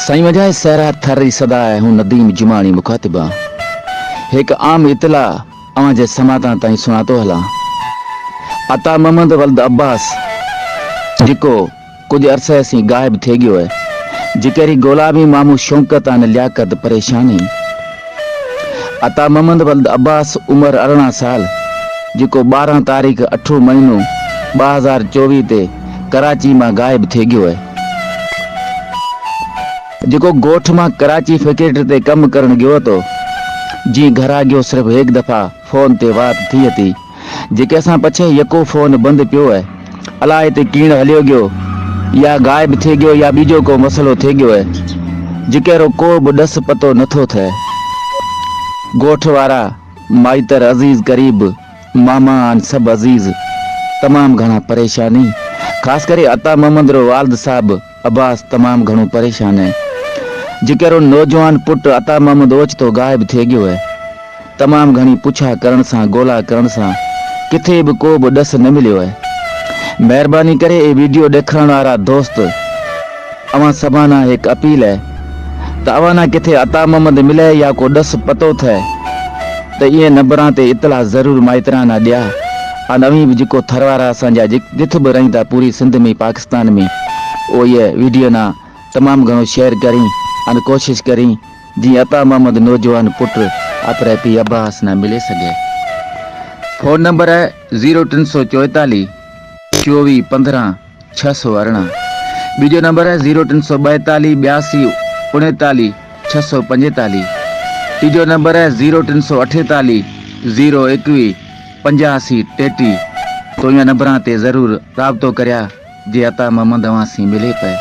साईं वजाए सहरा थरी सदा है हूँ नदीम जुमानी मुखातिबा एक आम इतला अवां जे समाता ताईं सुणातो हला। अता मोहम्मद वल्द अब्बास जिको कुछ अरसे सी गायब थे गयो है जिकेरी गुलामी मामू शौकत आने लियाकत परेशानी। अता मोहम्मद वल्द अब्बास उम्र 18 साल जिको 12 तारीख 8 महीनो 2024 ते कराची में गायब थे गयो है। जिको गोठ में कराची फैक्ट्री ते कम करण गयो तो जी घरा गयो सिर्फ एक दफा फोन ते बात थी थी जेके असां पछे यको फोन बंद पियो है अलाए ते कीण हलियो गयो या गायब थे गयो या बीजो को मसलो थे गयो है जिकेरो को बि डस पतो नथो थे। गोठ वारा माइतर अजीज करीब मामा सब अजीज तमाम घना परेशानी खास करे अता मोहम्मद रो वालद साहब अब्बास तमाम घणो परेशान है जिकेरो नौजवान पुट अता मोहम्मद ओचितो गायब थे गयो है। तमाम घणी पुछा करण सां गोला करण सां किथे भी को भी डस न मिलियो है। मेहरबानी करे ये वीडियो देखण वारा दोस्त अवां सभाना एक अपील है त अवां किथे अता मोहम्मद मिले या को डस पतो थे तो ये नंबरां ते इतला जरूर माइतराना दिया और नवी भी जिको थरवारा असांजा जिथे भी रही था पूरी सिंध में पाकिस्तान में वो ये वीडियो ना तमाम घणो शेयर करी और कोशिश करी जी अता मोहम्मद नौजवान पुत्र अपने पी अब्बास ना मिले सके। फोन नंबर है 0344 24 15 618। बीजो नंबर है 0342 82 39 645। तीजो नंबर है 0348 021 85 33। तो इन नंबर ते जरूर राबतो करया जे अता मोहम्मद अवां सी मिले पे।